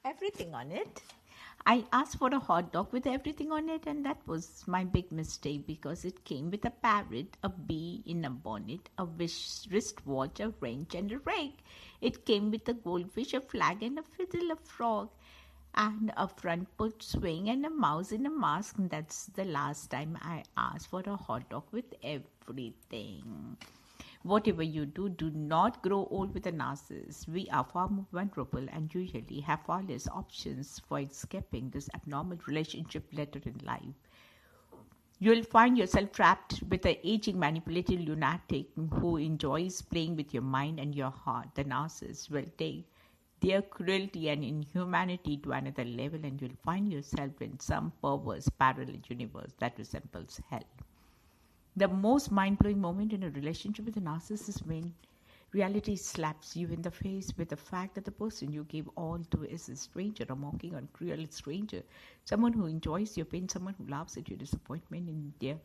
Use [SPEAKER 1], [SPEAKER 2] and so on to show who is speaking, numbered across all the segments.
[SPEAKER 1] everything on it. I asked for a hot dog with everything on it, and that was my big mistake because it came with a parrot, a bee in a bonnet, a wristwatch, a wrench, and a rake. It came with a goldfish, a flag, and a fiddle, a frog, and a front foot swing, and a mouse in a mask. And that's the last time I asked for a hot dog with everything. Whatever you do, do not grow old with a narcissist. We are far more vulnerable and usually have far less options for escaping this abnormal relationship later in life. You'll find yourself trapped with an aging, manipulative lunatic who enjoys playing with your mind and your heart. The narcissist will take their cruelty and inhumanity to another level, and you'll find yourself in some perverse parallel universe that resembles hell. The most mind-blowing moment in a relationship with a narcissist is when reality slaps you in the face with the fact that the person you gave all to is a stranger, a mocking and cruel stranger, someone who enjoys your pain, someone who laughs at your disappointment in their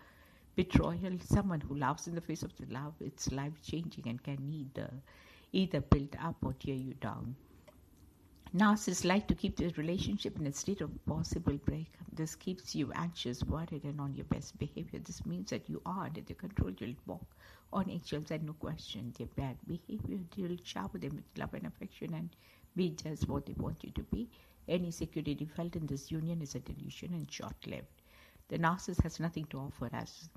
[SPEAKER 1] betrayal, someone who laughs in the face of the love. It's life-changing and can either build up or tear you down. Narcissists like to keep their relationship in a state of possible breakup. This keeps you anxious, worried, and on your best behavior. This means that you are under their control. You'll walk on eggshells and no question their bad behavior. You'll shower them with love and affection and be just what they want you to be. Any security felt in this union is a delusion and short-lived. The narcissist has nothing to offer us.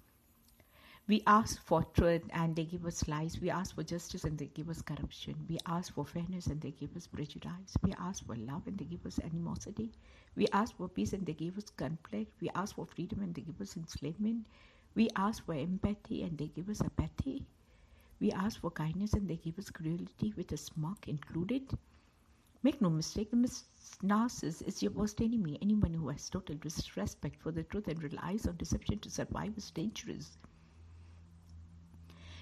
[SPEAKER 1] We ask for truth and they give us lies. We ask for justice and they give us corruption. We ask for fairness and they give us prejudice. We ask for love and they give us animosity. We ask for peace and they give us conflict. We ask for freedom and they give us enslavement. We ask for empathy and they give us apathy. We ask for kindness and they give us cruelty with a smirk included. Make no mistake, the narcissist is your worst enemy. Anyone who has total disrespect for the truth and relies on deception to survive is dangerous.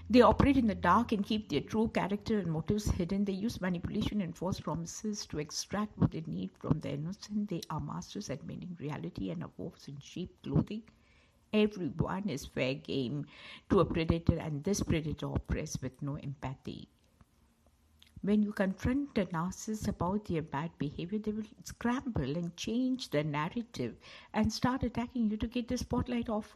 [SPEAKER 1] They operate in the dark and keep their true character and motives hidden. They use manipulation and false promises to extract what they need from the innocent. They are masters at bending reality and are wolves in sheep clothing. Everyone is fair game to a predator, and this predator operates with no empathy. When you confront a narcissist about their bad behavior, they will scramble and change the narrative and start attacking you to get the spotlight off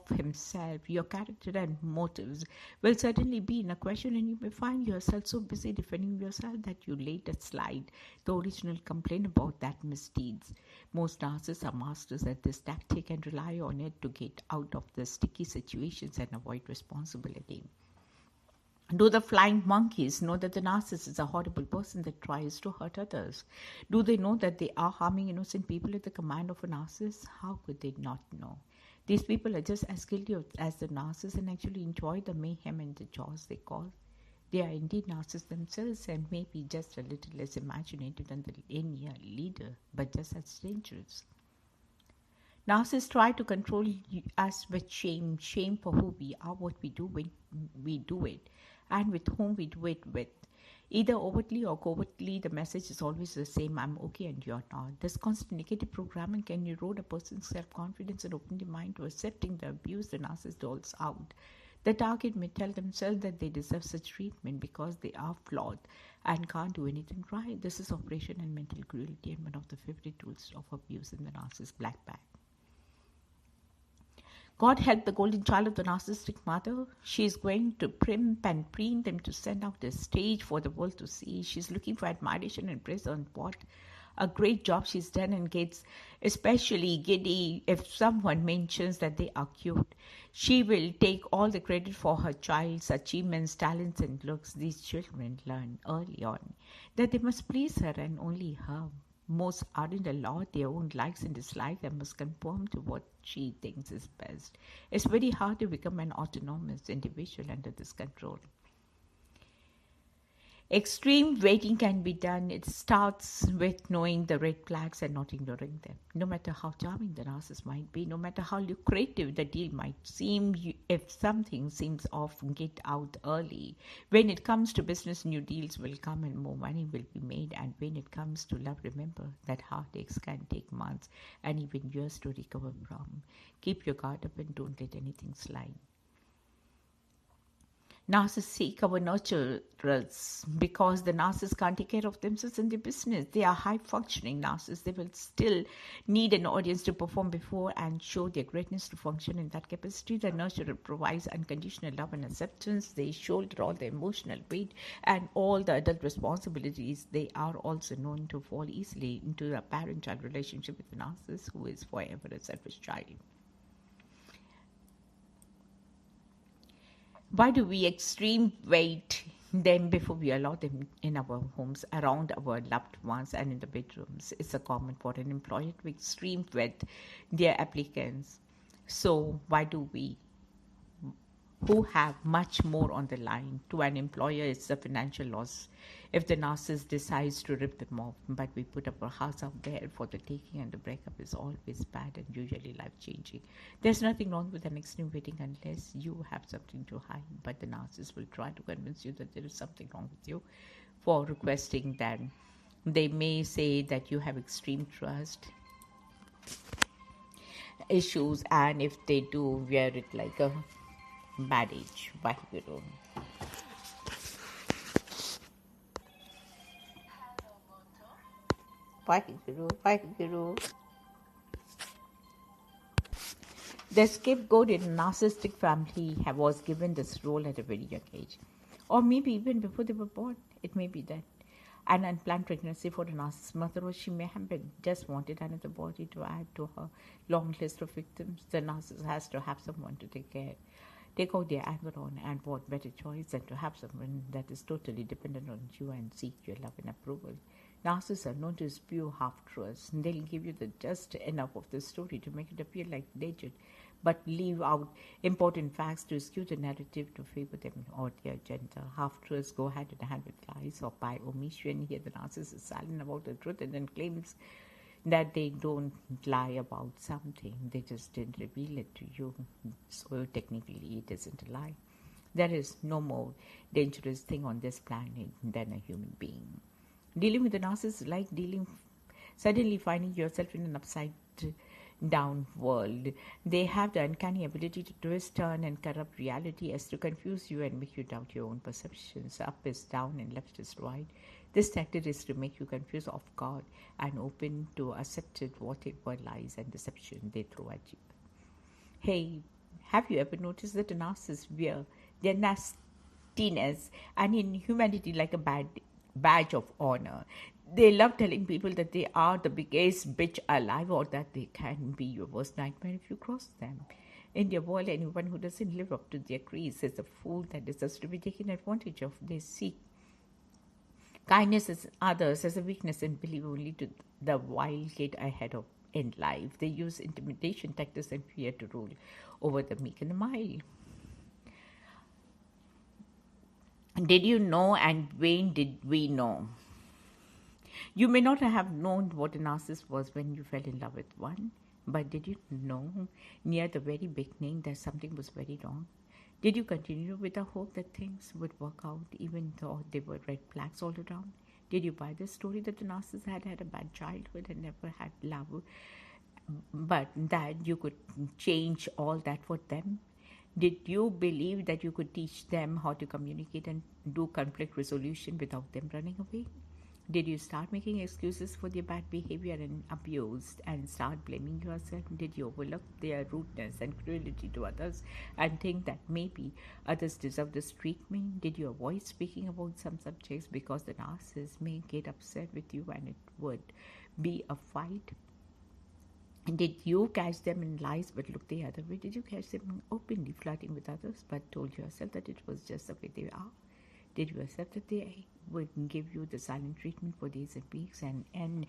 [SPEAKER 1] himself. Your character and motives will certainly be in a question, and you may find yourself so busy defending yourself that you later slide the original complaint about that misdeeds. Most narcissists are masters at this tactic and rely on it to get out of the sticky situations and avoid responsibility. Do the flying monkeys know that the narcissist is a horrible person that tries to hurt others? Do they know that they are harming innocent people at the command of a narcissist? How could they not know? These people are just as guilty as the narcissist and actually enjoy the mayhem and the chaos they cause. They are indeed narcissists themselves and maybe just a little less imaginative than the linear leader, but just as dangerous. Narcissists try to control us with shame for who we are, what we do when we do it, and with whom we do it with. Either overtly or covertly, the message is always the same: I'm okay and you're not. This constant negative programming can erode a person's self-confidence and open their mind to accepting the abuse the narcissist doles out. The target may tell themselves that they deserve such treatment because they are flawed and can't do anything right. This is oppression and mental cruelty, and one of the favorite tools of abuse in the narcissist's black bag. God help the golden child of the narcissistic mother. She is going to primp and preen them to send out a stage for the world to see. She's looking for admiration and praise on what a great job she's done, and gets especially giddy if someone mentions that they are cute. She will take all the credit for her child's achievements, talents, and looks. These children learn early on that they must please her and only her. Most ardent allot their own likes and dislikes and must conform to what she thinks is best. It's very hard to become an autonomous individual under this control. Extreme waiting can be done. It starts with knowing the red flags and not ignoring them. No matter how charming the narcissist might be, no matter how lucrative the deal might seem, if something seems off, get out early. When it comes to business, new deals will come and more money will be made. And when it comes to love, remember that heartaches can take months and even years to recover from. Keep your guard up and don't let anything slide. Narcissists seek our nurturers because the narcissists can't take care of themselves in their business. They are high functioning narcissists. They will still need an audience to perform before and show their greatness to function in that capacity. The nurturer provides unconditional love and acceptance. They shoulder all the emotional weight and all the adult responsibilities. They are also known to fall easily into a parent-child relationship with the narcissist who is forever a selfish child. Why do we extreme weight them before we allow them in our homes, around our loved ones, and in the bedrooms? It's a common for an employer to extreme vet their applicants. So why do we, who have much more on the line? To an employer, it's a financial loss if the narcissist decides to rip them off, but we put up our house out there for the taking, and the breakup is always bad and usually life-changing. There's nothing wrong with an extreme wedding unless you have something to hide, but the narcissist will try to convince you that there is something wrong with you for requesting them. They may say that you have extreme trust issues, and if they do, wear it like a badge. Vaheguru. Vaheguru, Vaheguru. The scapegoat in a narcissistic family was given this role at a very young age. Or maybe even before they were born. It may be that an unplanned pregnancy for a narcissist mother, or she may have been just wanted another body to add to her long list of victims. The narcissist has to have someone to take out their anger on, and what better choice than to have someone that is totally dependent on you and seek your love and approval. Narcissists are known to spew half-truths. They'll give you the just enough of the story to make it appear like legend, but leave out important facts to skew the narrative to favor them or their agenda. Half-truths go hand in hand with lies, or by omission. Here the narcissist is silent about the truth and then claims that they don't lie about something. They just didn't reveal it to you. So technically it isn't a lie. There is no more dangerous thing on this planet than a human being. Dealing with the narcissist is like suddenly finding yourself in an upside down world. They have the uncanny ability to twist, turn, and corrupt reality as to confuse you and make you doubt your own perceptions. Up is down and left is right. This tactic is to make you confused off guard and open to accepted whatever lies and deception they throw at you. Hey, have you ever noticed that the narcissists wear their nastiness and inhumanity like a badge of honor? They love telling people that they are the biggest bitch alive, or that they can be your worst nightmare if you cross them. In their world, anyone who doesn't live up to their creeds is a fool that deserves to be taken advantage of. They seek kindness as others as a weakness and believe only to the wild get ahead of in life. They use intimidation, tactics, and fear to rule over the meek and the mild. Did you know, and when did we know? You may not have known what a narcissist was when you fell in love with one, but did you know near the very beginning that something was very wrong? Did you continue with the hope that things would work out even though there were red flags all around? Did you buy the story that the narcissist had a bad childhood and never had love, but that you could change all that for them? Did you believe that you could teach them how to communicate and do conflict resolution without them running away? Did you start making excuses for their bad behavior and abuse and start blaming yourself? Did you overlook their rudeness and cruelty to others and think that maybe others deserve this treatment? Did you avoid speaking about some subjects because the narcissist may get upset with you and it would be a fight? Did you catch them in lies but look the other way? Did you catch them openly flirting with others but told yourself that it was just the way they are? Did you accept that they would give you the silent treatment for days and weeks and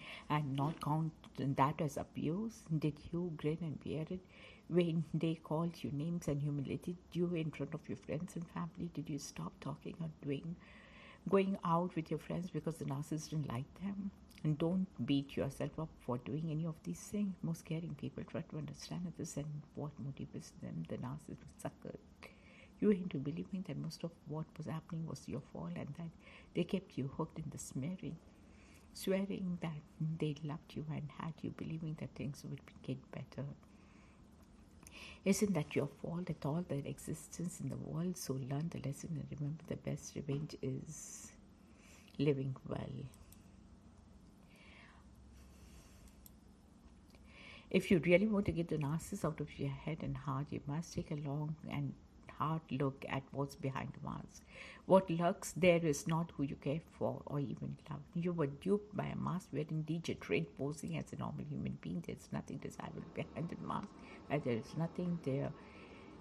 [SPEAKER 1] not count that as abuse? Did you grin and bear it when they called you names and humiliated you in front of your friends and family? Did you stop talking or going out with your friends because the narcissist didn't like them? And don't beat yourself up for doing any of these things. Most caring people try to understand this and what motivates them. The narcissist suckered you into believing that most of what was happening was your fault and that they kept you hooked in the swearing that they loved you and had you believing that things would get better. Isn't that your fault at all their existence in the world? So learn the lesson and remember the best revenge is living well. If you really want to get the narcissist out of your head and heart, you must take a long and hard look at what's behind the mask. What lurks there is not who you care for or even love. You were duped by a mask where indeed you're trained posing as a normal human being. There's nothing desirable behind the mask, and there is nothing there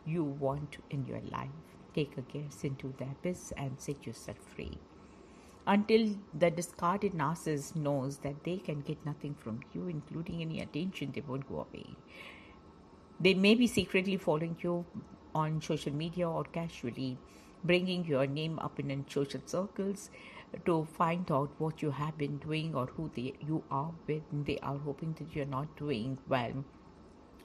[SPEAKER 1] you want in your life. Take a guess into the abyss and set yourself free. Until the discarded narcissist knows that they can get nothing from you, including any attention, they won't go away. They may be secretly following you on social media or casually bringing your name up in social circles to find out what you have been doing or who you are with. They are hoping that you're not doing well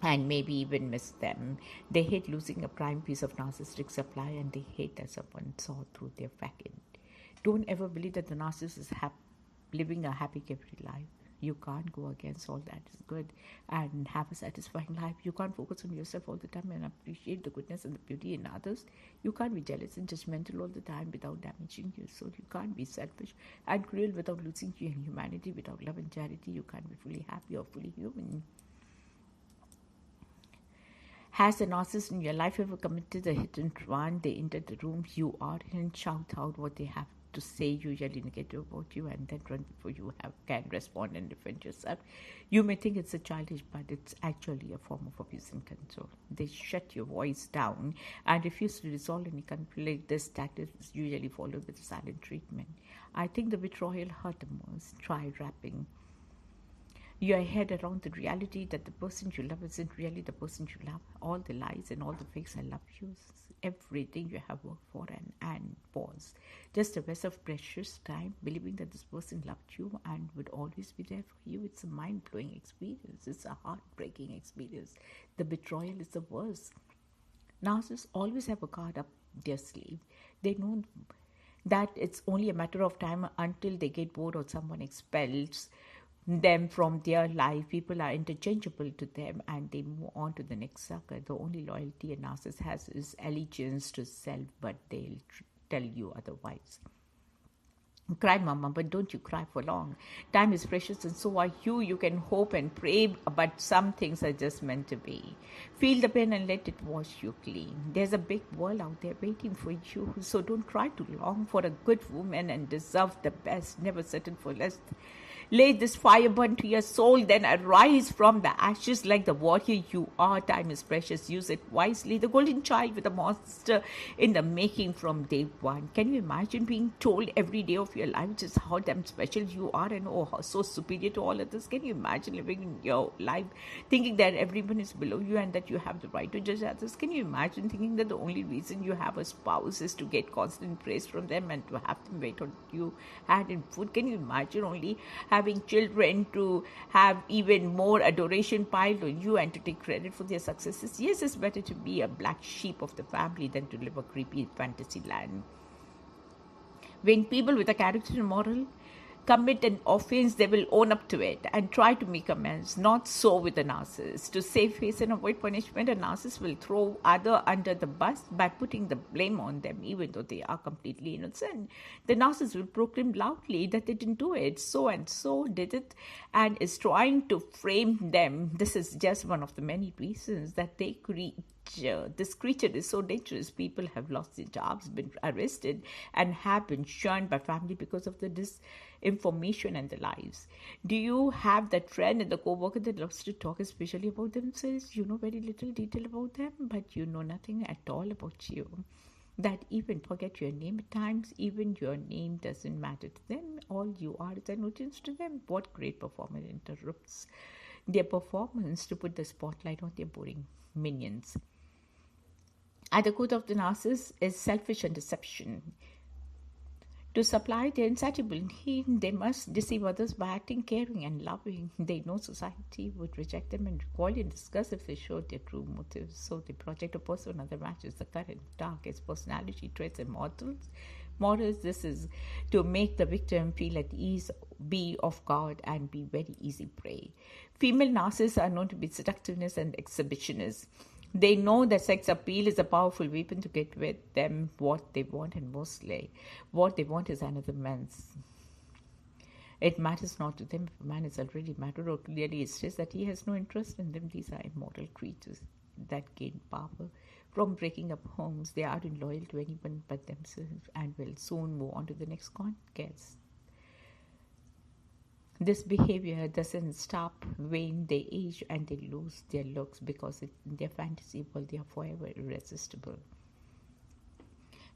[SPEAKER 1] and maybe even miss them. They hate losing a prime piece of narcissistic supply, and they hate that someone saw through their facade. Don't ever believe that the narcissist is living a happy-go-lucky life. You can't go against all that is good and have a satisfying life. You can't focus on yourself all the time and appreciate the goodness and the beauty in others. You can't be jealous and judgmental all the time without damaging your soul. You can't be selfish and cruel without losing your humanity. Without love and charity, you can't be fully happy or fully human. Has a narcissist in your life ever committed a hit and run? They enter the room you are in and shout out what they have to say, usually negative about you, and then run before you can respond and defend yourself. You may think it's a childish, but it's actually a form of abuse and control. They shut your voice down and refuse to resolve any conflict. This tactic is usually followed with silent treatment. I think the betrayal hurt the most. Try wrapping your head around the reality that the person you love isn't really the person you love. All the lies and all the fakes I love you, everything you have worked for and was just a waste of precious time believing that this person loved you and would always be there for you. It's a mind-blowing experience. It's a heartbreaking experience. The betrayal is the worst. Narcissists always have a card up their sleeve. They know that it's only a matter of time until they get bored or someone expels them from their life. People are interchangeable to them and they move on to the next sucker. The only loyalty a narcissist has is allegiance to self, but they'll tell you otherwise. Cry, mama, but don't you cry for long. Time is precious and so are you. You can hope and pray, but some things are just meant to be. Feel the pain and let it wash you clean. There's a big world out there waiting for you, so don't try too long. For a good woman and deserve the best. Never settle for less. Lay this fire burn to your soul, then arise from the ashes like the warrior you are. Time is precious, use it wisely. The golden child with a monster in the making from day one. Can you imagine being told every day of your life just how damn special you are and oh, how so superior to all others? Can you imagine living in your life thinking that everyone is below you and that you have the right to judge others? Can you imagine thinking that the only reason you have a spouse is to get constant praise from them and to have them wait on you hand in food? Can you imagine only having children to have even more adoration piled on you and to take credit for their successes? Yes, it's better to be a black sheep of the family than to live a creepy fantasy land. When people with a character and moral commit an offense, they will own up to it and try to make amends. Not so with a narcissist. To save face and avoid punishment, a narcissist will throw other under the bus by putting the blame on them, even though they are completely innocent. The narcissist will proclaim loudly that they didn't do it, so and so did it, and is trying to frame them. This is just one of the many reasons that this creature is so dangerous. People have lost their jobs, been arrested, and have been shunned by family because of the disinformation and the lies. Do you have that friend and the co-worker that loves to talk especially about themselves? You know very little detail about them, but you know nothing at all about you. That even forget your name at times, even your name doesn't matter to them. All you are is an audience to them. What great performer interrupts their performance to put the spotlight on their boring minions. At the core of the narcissist is selfish and deception. To supply their insatiable need, they must deceive others by acting caring and loving. They know society would reject them and recoil in disgust if they showed their true motives. So they project a persona that matches the current darkest personality traits and morals. This is to make the victim feel at ease, be of God, and be very easy prey. Female narcissists are known to be seductiveness and exhibitionists. They know that sex appeal is a powerful weapon to get with them what they want, and mostly what they want is another man's. It matters not to them if a man is already married or clearly states that he has no interest in them. These are immoral creatures that gain power from breaking up homes. They aren't loyal to anyone but themselves and will soon move on to the next conquest. This behavior doesn't stop when they age and they lose their looks, because in their fantasy world they are forever irresistible.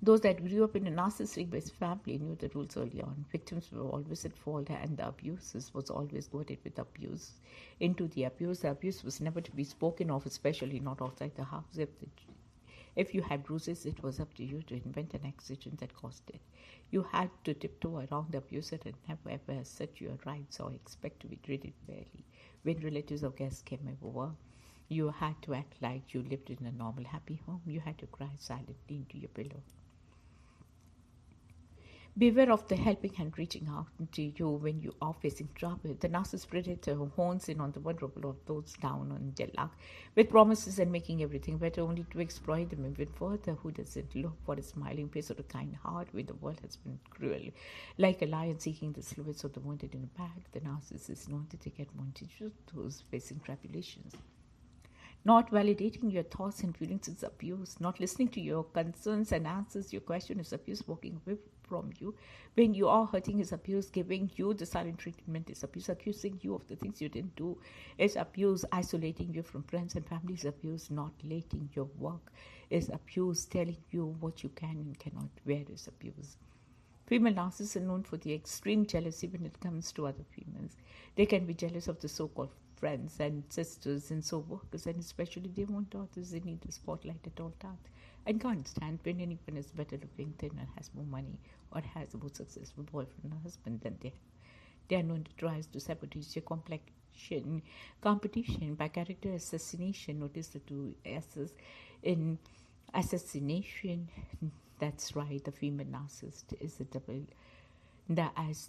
[SPEAKER 1] Those that grew up in a narcissistic-based family knew the rules early on. Victims were always at fault, and the abusers was always goaded with abuse into the abuse. The abuse was never to be spoken of, especially not outside the house. If you had bruises, it was up to you to invent an accident that caused it. You had to tiptoe around the abuser and never ever assert your rights or expect to be treated fairly. When relatives or guests came over, you had to act like you lived in a normal, happy home. You had to cry silently into your pillow. Beware of the helping hand reaching out to you when you are facing trouble. The narcissist predator hones in on the vulnerable of those down on their luck with promises and making everything better, only to exploit them even further. Who doesn't look for a smiling face or a kind heart when the world has been cruel? Like a lion seeking the fluids of the wounded in a bag, the narcissist is known to take advantage of those facing tribulations. Not validating your thoughts and feelings is abuse. Not listening to your concerns and answers your question is abuse. Walking away from you when you are hurting is abuse. Giving you the silent treatment is abuse. Accusing you of the things you didn't do is abuse. Isolating you from friends and family is abuse. Not letting your work is abuse. Telling you what you can and cannot wear is abuse. Female narcissists are known for the extreme jealousy when it comes to other females. They can be jealous of the so-called friends and sisters and co-workers, and especially their own daughters. They need the spotlight at all times and can't stand when anyone is better looking, thinner, has more money, or has a more successful boyfriend or husband than they have. They are known to try to sabotage your competition by character assassination. Notice the two S's in assassination. That's right, the female narcissist is a double the as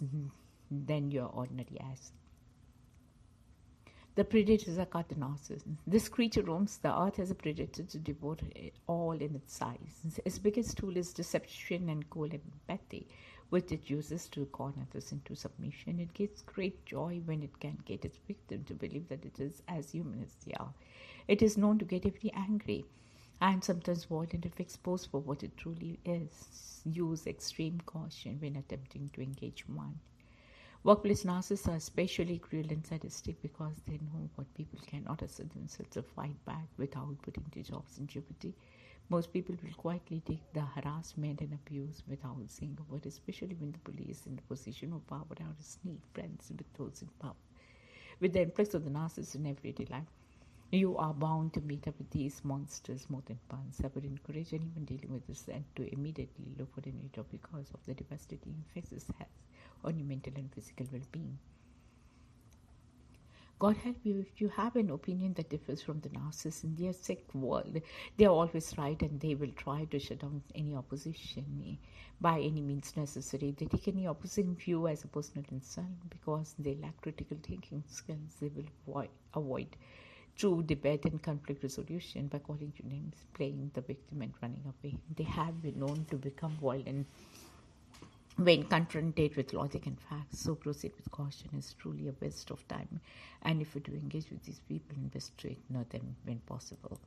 [SPEAKER 1] than your ordinary as. The predators are called the narcissists. This creature roams the earth as a predator to devour all in its size. Its biggest tool is deception and cold empathy, which it uses to con others into submission. It gets great joy when it can get its victim to believe that it is as human as they are. It is known to get very angry and sometimes violent if exposed for what it truly is. Use extreme caution when attempting to engage one. Workplace narcissists are especially cruel and sadistic because they know what people cannot assert themselves to fight back without putting their jobs in jeopardy. Most people will quietly take the harassment and abuse without saying a word, especially when the police in the position of power are sneak friends with those in power. With the influx of the narcissist in everyday life, you are bound to meet up with these monsters more than once. I would encourage anyone dealing with this and to immediately look for a new job because of the devastating effects this has on your mental and physical well-being. God help you if you have an opinion that differs from the narcissist. In their sick world, they are always right and they will try to shut down any opposition by any means necessary. They take any opposing view as a personal insult because they lack critical thinking skills. They will avoid true debate and conflict resolution by calling you names, playing the victim and running away. They have been known to become violent when confronted with logic and facts. So proceed with caution is truly a waste of time. And if you do engage with these people, best to ignore them when possible.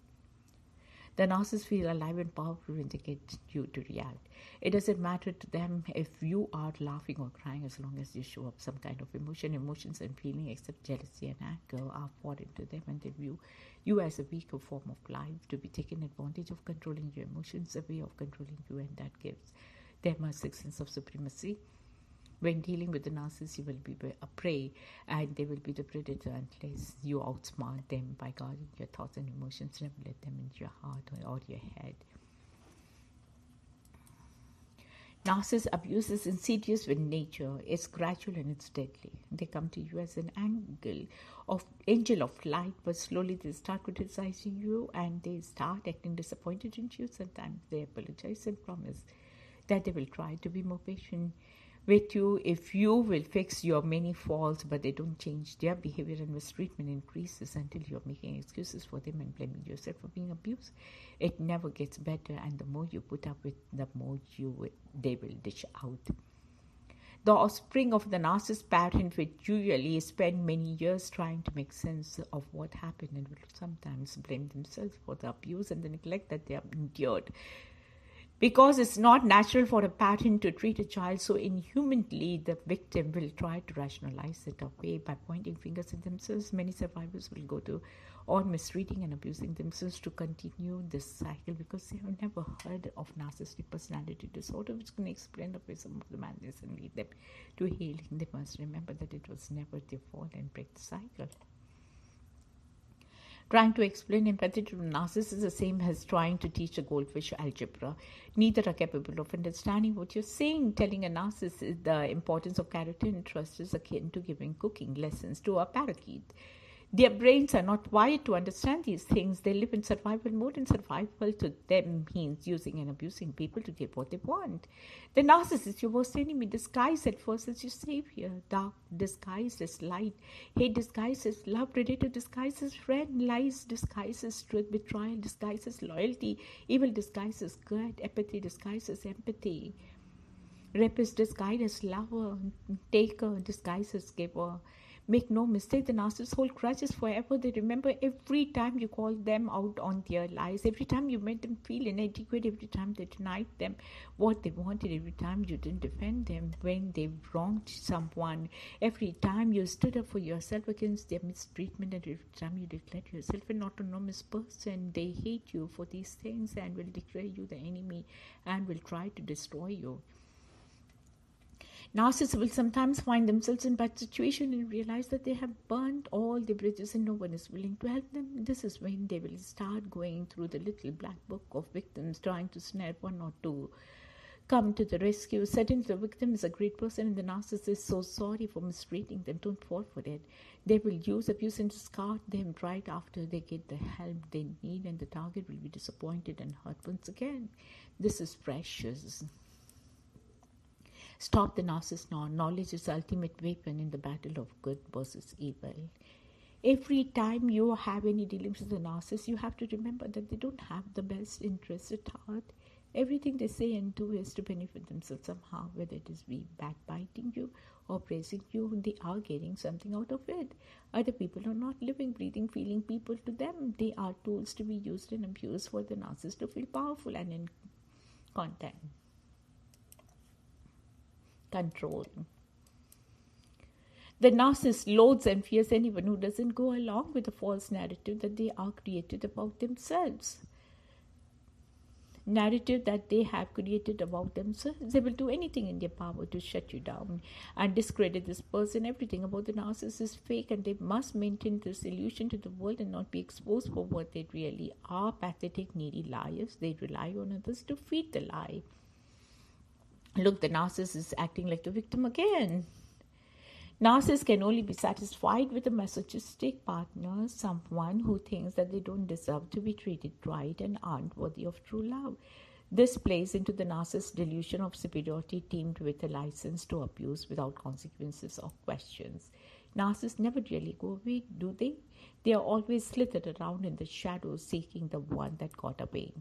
[SPEAKER 1] The narcissists feel alive and powerful when they get you to react. It doesn't matter to them if you are laughing or crying as long as you show up some kind of emotion. Emotions and feeling except jealousy and anger are foreign to them, and they view you as a weaker form of life to be taken advantage of. Controlling your emotions, a way of controlling you, and that gives them a sense of supremacy. When dealing with the narcissist, you will be a prey and they will be the predator unless you outsmart them by guarding your thoughts and emotions. Never let them into your heart or your head. Narcissist abuse is insidious in nature. It's gradual and it's deadly. They come to you as an angel of light, but slowly they start criticizing you and they start acting disappointed in you. Sometimes they apologize and promise that they will try to be more patient with you if you will fix your many faults, but they don't change their behavior, and mistreatment increases until you're making excuses for them and blaming yourself for being abused. It never gets better, and the more you put up with, the more they will dish out. The offspring of the narcissist parent will usually spend many years trying to make sense of what happened and will sometimes blame themselves for the abuse and the neglect that they have endured. Because it's not natural for a parent to treat a child so inhumanly, the victim will try to rationalize it away by pointing fingers at themselves. Many survivors will go to on mistreating and abusing themselves to continue this cycle because they have never heard of narcissistic personality disorder, which can explain away some of the madness and lead them to healing. They must remember that it was never their fault and break the cycle. Trying to explain empathy to a narcissist is the same as trying to teach a goldfish algebra. Neither are capable of understanding what you're saying. Telling a narcissist the importance of character and trust is akin to giving cooking lessons to a parakeet. Their brains are not wired to understand these things. They live in survival mode, and survival to them means using and abusing people to get what they want. The narcissist is your worst enemy, disguised at first as your savior. Dark disguised as light. Hate disguised as love. Predator disguised as friend. Lies disguised as truth. Betrayal disguised as loyalty. Evil disguised as good. Apathy disguised as empathy. Rapist disguised as lover. Taker disguised as giver. Make no mistake, the narcissists hold grudges forever. They remember every time you called them out on their lies, every time you made them feel inadequate, every time they denied them what they wanted, every time you didn't defend them when they wronged someone, every time you stood up for yourself against their mistreatment, and every time you declared yourself an autonomous person. They hate you for these things and will declare you the enemy and will try to destroy you. Narcissists will sometimes find themselves in bad situation and realize that they have burnt all the bridges and no one is willing to help them. This is when they will start going through the little black book of victims, trying to snare one or two, come to the rescue. Certainly the victim is a great person and the narcissist is so sorry for mistreating them. Don't fall for it. They will use abuse and discard them right after they get the help they need, and the target will be disappointed and hurt once again. This is precious. Stop the narcissist now. Knowledge is the ultimate weapon in the battle of good versus evil. Every time you have any dealings with a narcissist, you have to remember that they don't have the best interest at heart. Everything they say and do is to benefit themselves somehow, whether it is backbiting you or praising you, they are getting something out of it. Other people are not living, breathing, feeling people to them. They are tools to be used and abused for the narcissist to feel powerful and in control. The narcissist loathes and fears anyone who doesn't go along with the false narrative that they are created about themselves. Narrative that they have created about themselves. They will do anything in their power to shut you down and discredit this person. Everything about the narcissist is fake, and they must maintain this illusion to the world and not be exposed for what they really are: pathetic, needy liars. They rely on others to feed the lie. Look, the narcissist is acting like the victim again. Narcissists can only be satisfied with a masochistic partner, someone who thinks that they don't deserve to be treated right and aren't worthy of true love. This plays into the narcissist's delusion of superiority teamed with a license to abuse without consequences or questions. Narcissists never really go away, do they? They are always slithered around in the shadows seeking the one that got away.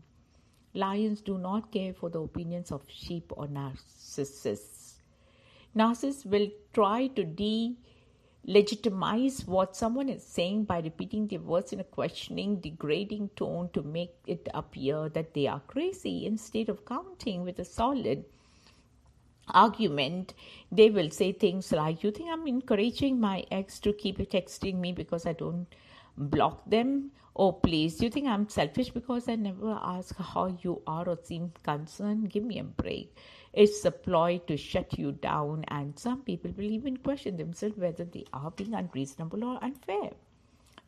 [SPEAKER 1] Lions do not care for the opinions of sheep or narcissists. Narcissists will try to delegitimize what someone is saying by repeating their words in a questioning, degrading tone to make it appear that they are crazy. Instead of counting with a solid argument, they will say things like, "You think I'm encouraging my ex to keep texting me because I don't block them? Oh, please, you think I'm selfish because I never ask how you are or seem concerned? Give me a break." It's a ploy to shut you down, and some people will even question themselves whether they are being unreasonable or unfair.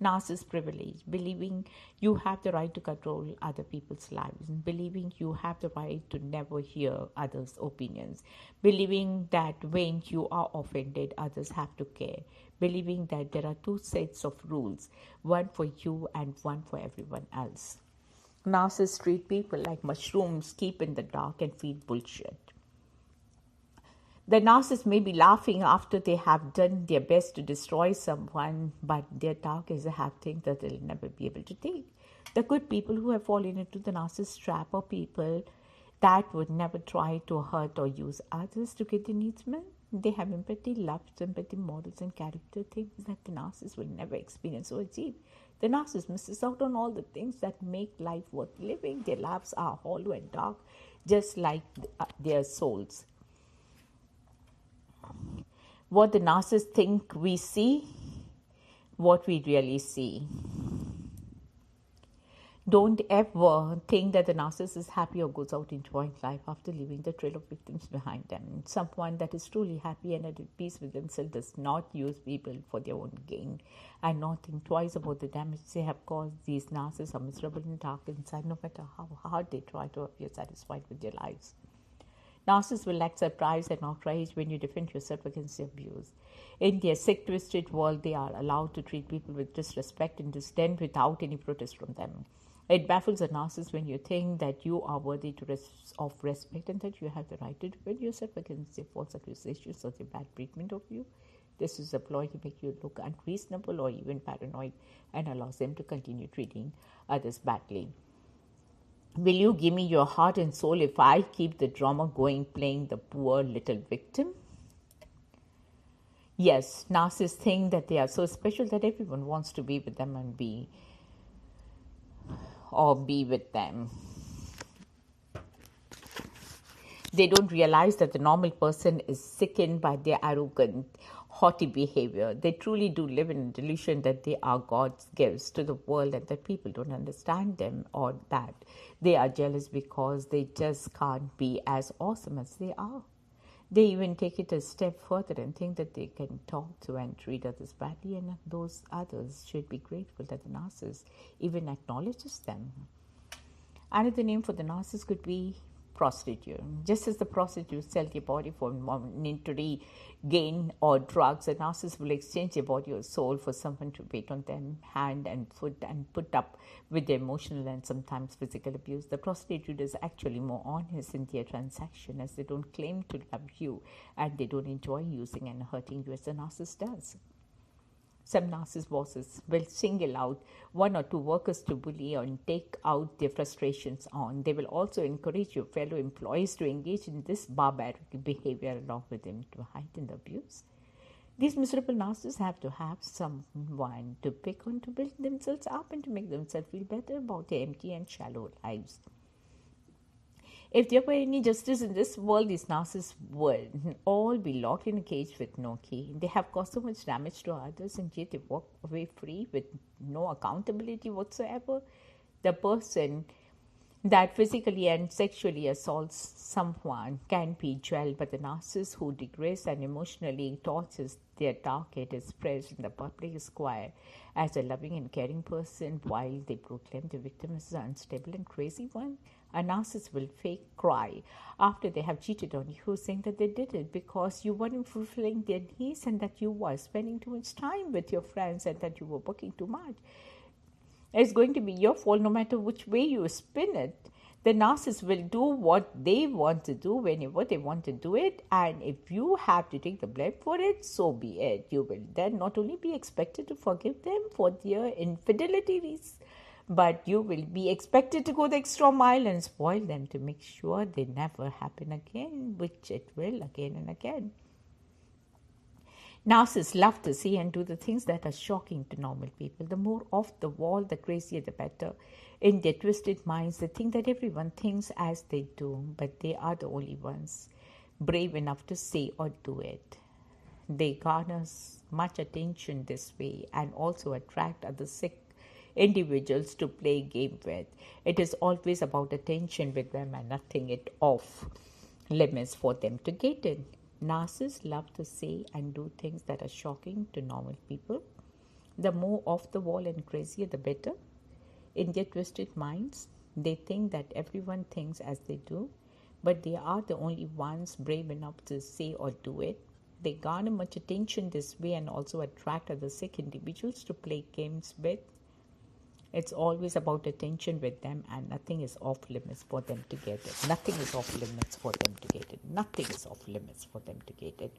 [SPEAKER 1] Narcissist privilege, believing you have the right to control other people's lives, believing you have the right to never hear others' opinions, believing that when you are offended, others have to care, believing that there are two sets of rules, one for you and one for everyone else. Narcissists treat people like mushrooms, keep in the dark and feed bullshit. The narcissist may be laughing after they have done their best to destroy someone, but their target is a have things that they'll never be able to take. The good people who have fallen into the narcissist trap are people that would never try to hurt or use others to get their needs met. They have empathy, love, sympathy, morals, and character, things that the narcissist will never experience or achieve. The narcissist misses out on all the things that make life worth living. Their lives are hollow and dark, just like their souls. What the narcissists think we see, what we really see. Don't ever think that the narcissist is happy or goes out enjoying life after leaving the trail of victims behind them. Someone that is truly happy and at peace with themselves does not use people for their own gain and not think twice about the damage they have caused. These narcissists are miserable and dark inside, no matter how hard they try to appear satisfied with their lives. Narcissists will act surprised and outraged when you defend yourself against the abuse. In their sick, twisted world, they are allowed to treat people with disrespect and disdain without any protest from them. It baffles a narcissist when you think that you are worthy of respect and that you have the right to defend yourself against their false accusations or their bad treatment of you. This is a ploy to make you look unreasonable or even paranoid and allows them to continue treating others badly. Will you give me your heart and soul if I keep the drama going playing the poor little victim? Yes, narcissists think that they are so special that everyone wants to be with them and be with them. They don't realize that the normal person is sickened by their arrogant, haughty behavior. They truly do live in a delusion that they are God's gifts to the world and that people don't understand them, or that they are jealous because they just can't be as awesome as they are. They even take it a step further and think that they can talk to and treat others badly, and those others should be grateful that the narcissist even acknowledges them. Another name for the narcissist could be prostitute. Just as the prostitutes sell their body for monetary gain or drugs, the narcissist will exchange their body or soul for someone to wait on them, hand and foot, and put up with their emotional and sometimes physical abuse. The prostitute is actually more honest in their transaction, as they don't claim to love you and they don't enjoy using and hurting you as the narcissist does. Some narcissist bosses will single out one or two workers to bully and take out their frustrations on. They will also encourage your fellow employees to engage in this barbaric behavior along with them to heighten the abuse. These miserable narcissists have to have someone to pick on to build themselves up and to make themselves feel better about their empty and shallow lives. If there were any justice in this world, these narcissists would all be locked in a cage with no key. They have caused so much damage to others, and yet they walk away free with no accountability whatsoever. The person that physically and sexually assaults someone can be jailed, but the narcissist who degrades and emotionally tortures their target is praised in the public square as a loving and caring person, while they proclaim the victim as an unstable and crazy one. A narcissist will fake cry after they have cheated on you, saying that they did it because you weren't fulfilling their needs and that you were spending too much time with your friends and that you were working too much. It's going to be your fault no matter which way you spin it. The narcissist will do what they want to do whenever they want to do it, and if you have to take the blame for it, so be it. You will then not only be expected to forgive them for their infidelities, but you will be expected to go the extra mile and spoil them to make sure they never happen again, which it will again and again. Narcissists love to see and do the things that are shocking to normal people. The more off the wall, the crazier, the better. In their twisted minds, they think that everyone thinks as they do, but they are the only ones brave enough to say or do it. They garner much attention this way and also attract other sick individuals to play game with. It is always about attention with them and nothing it off limits for them to get in. Narcissists love to say and do things that are shocking to normal people. The more off the wall and crazier, the better. In their twisted minds, they think that everyone thinks as they do, but they are the only ones brave enough to say or do it. They garner much attention this way and also attract other sick individuals to play games with. It's always about attention with them, and nothing is off limits for them to get it. Nothing is off limits for them to get it. Nothing is off limits for them to get it.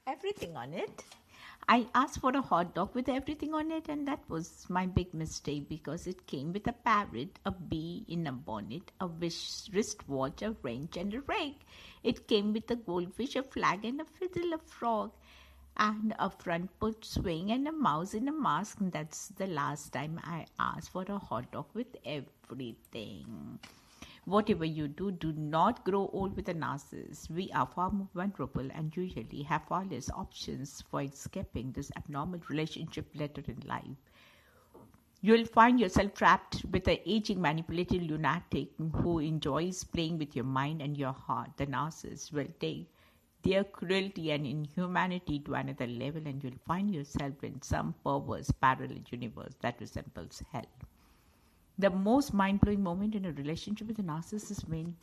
[SPEAKER 1] Everything on it. I asked for a hot dog with everything on it, and that was my big mistake because it came with a parrot, a bee in a bonnet, a wristwatch, a wrench, and a rake. It came with a goldfish, a flag, and a fiddle, a frog, and a front foot swing, and a mouse in a mask. And that's the last time I asked for a hot dog with everything. Whatever you do, do not grow old with a narcissist. We are far more vulnerable and usually have far less options for escaping this abnormal relationship later in life. You'll find yourself trapped with an aging, manipulated lunatic who enjoys playing with your mind and your heart. The narcissist will take their cruelty and inhumanity to another level, and you'll find yourself in some perverse parallel universe that resembles hell. The most mind-blowing moment in a relationship with a narcissist is when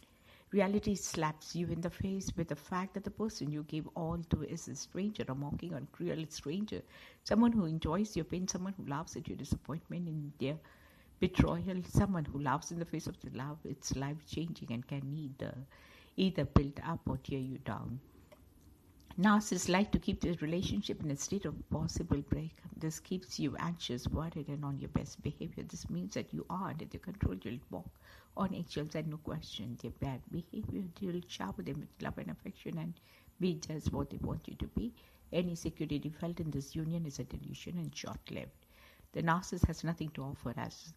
[SPEAKER 1] reality slaps you in the face with the fact that the person you gave all to is a stranger, a mocking and cruel stranger, someone who enjoys your pain, someone who laughs at your disappointment in their betrayal, someone who laughs in the face of the love. It's life-changing and can either build up or tear you down. Narcissists like to keep their relationship in a state of possible break. This keeps you anxious, worried, and on your best behavior. This means that you are under their control. You'll walk on eggshells and no question their bad behavior. You'll shower them with love and affection and be just what they want you to be. Any security felt in this union is a delusion and short-lived. The narcissist has nothing to offer us.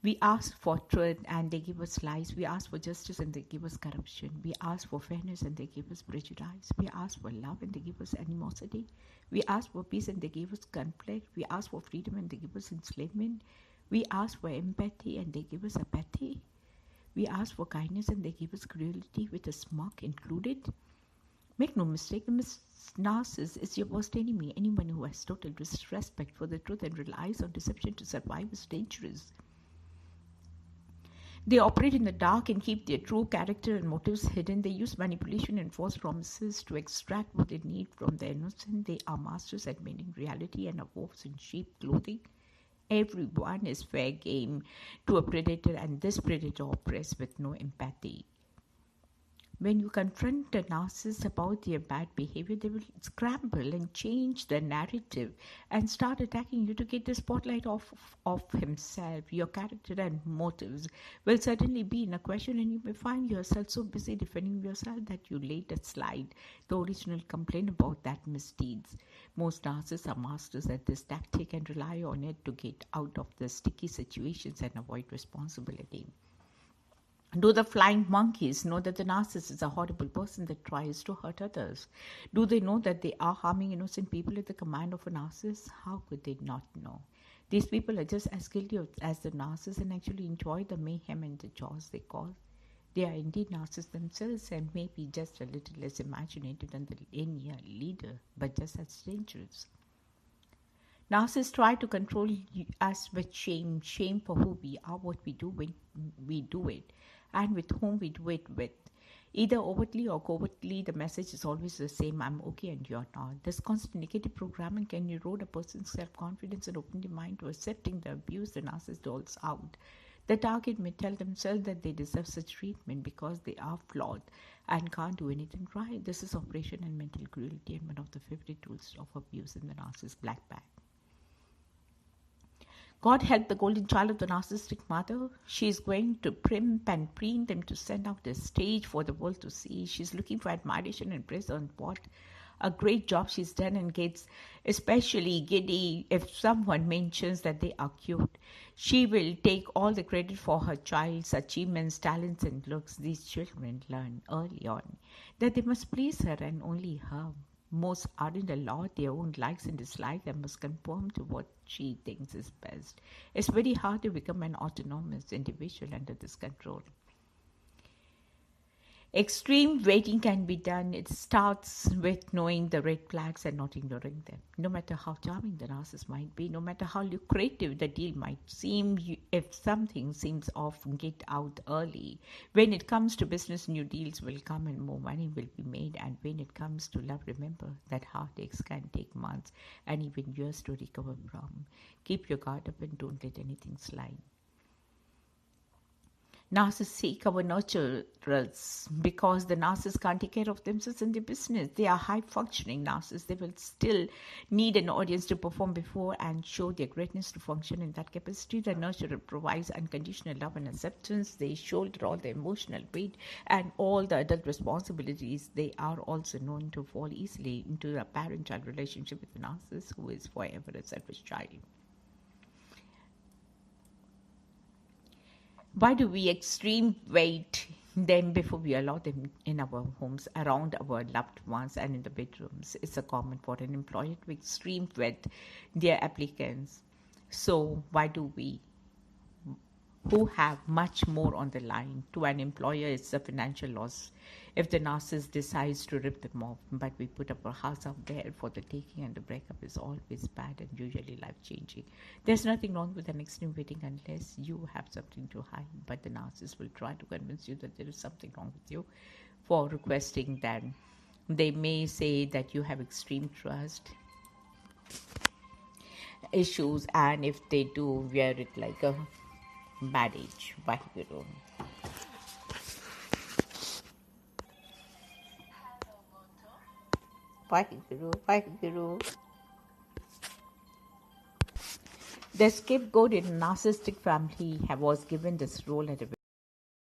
[SPEAKER 1] We ask for truth and they give us lies. We ask for justice and they give us corruption. We ask for fairness and they give us prejudice. We ask for love and they give us animosity. We ask for peace and they give us conflict. We ask for freedom and they give us enslavement. We ask for empathy and they give us apathy. We ask for kindness and they give us cruelty with a smirk included. Make no mistake, the narcissist is your worst enemy. Anyone who has total disrespect for the truth and relies on deception to survive is dangerous. They operate in the dark and keep their true character and motives hidden. They use manipulation and false promises to extract what they need from the innocent. They are masters at bending reality and are wolves in sheep clothing. Everyone is fair game to a predator, and this predator operates with no empathy. When you confront a narcissist about their bad behavior, they will scramble and change the narrative and start attacking you to get the spotlight off himself. Your character and motives will certainly be in a question, and you may find yourself so busy defending yourself that you later slide the original complaint about that misdeeds. Most narcissists are masters at this tactic and rely on it to get out of the sticky situations and avoid responsibility. Do the flying monkeys know that the narcissist is a horrible person that tries to hurt others? Do they know that they are harming innocent people at the command of a narcissist? How could they not know? These people are just as guilty as the narcissist and actually enjoy the mayhem and the chaos they cause. They are indeed narcissists themselves and may be just a little less imaginative than the linear leader, but just as dangerous. Narcissists try to control us with shame for who we are, what we do when we do it, and with whom we do it with. Either overtly or covertly, the message is always the same: I'm okay and you're not. This constant negative programming can erode a person's self-confidence and open their mind to accepting the abuse the narcissist doles out. The target may tell themselves that they deserve such treatment because they are flawed and can't do anything right. This is oppression and mental cruelty, and one of the favorite tools of abuse in the narcissist black bag. God help the golden child of the narcissistic mother. She is going to primp and preen them to send out a stage for the world to see. She's looking for admiration and praise on what a great job she's done, and gets especially giddy if someone mentions that they are cute. She will take all the credit for her child's achievements, talents, and looks. These children learn early on that they must please her and only her. Most ardent allot their own likes and dislikes and must conform to what she thinks is best. It's very hard to become an autonomous individual under this control. Extreme waiting can be done. It starts with knowing the red flags and not ignoring them. No matter how charming the narcissist might be, no matter how lucrative the deal might seem, if something seems off, get out early. When it comes to business, new deals will come and more money will be made. And when it comes to love, remember that heartaches can take months and even years to recover from. Keep your guard up and don't let anything slide. Narcissists seek our nurturers because the narcissists can't take care of themselves in their business. They are high-functioning narcissists. They will still need an audience to perform before and show their greatness to function in that capacity. The nurturer provides unconditional love and acceptance. They shoulder all the emotional weight and all the adult responsibilities. They are also known to fall easily into a parent-child relationship with the narcissist who is forever a selfish child. Why do we extreme wait them before we allow them in our homes, around our loved ones, and in the bedrooms? It's a common for an employer to extreme vet their applicants. So why do we, who have much more on the line? To an employer, it's a financial loss if the narcissist decides to rip them off, but we put up our hearts out there for the taking, and the breakup is always bad and usually life-changing. There's nothing wrong with an extreme waiting unless you have something to hide, but the narcissist will try to convince you that there is something wrong with you for requesting them. They may say that you have extreme trust issues, and if they do, wear it like a badge. Vaheguru. Vaheguru, Vaheguru. The scapegoat in a narcissistic family was given this role at a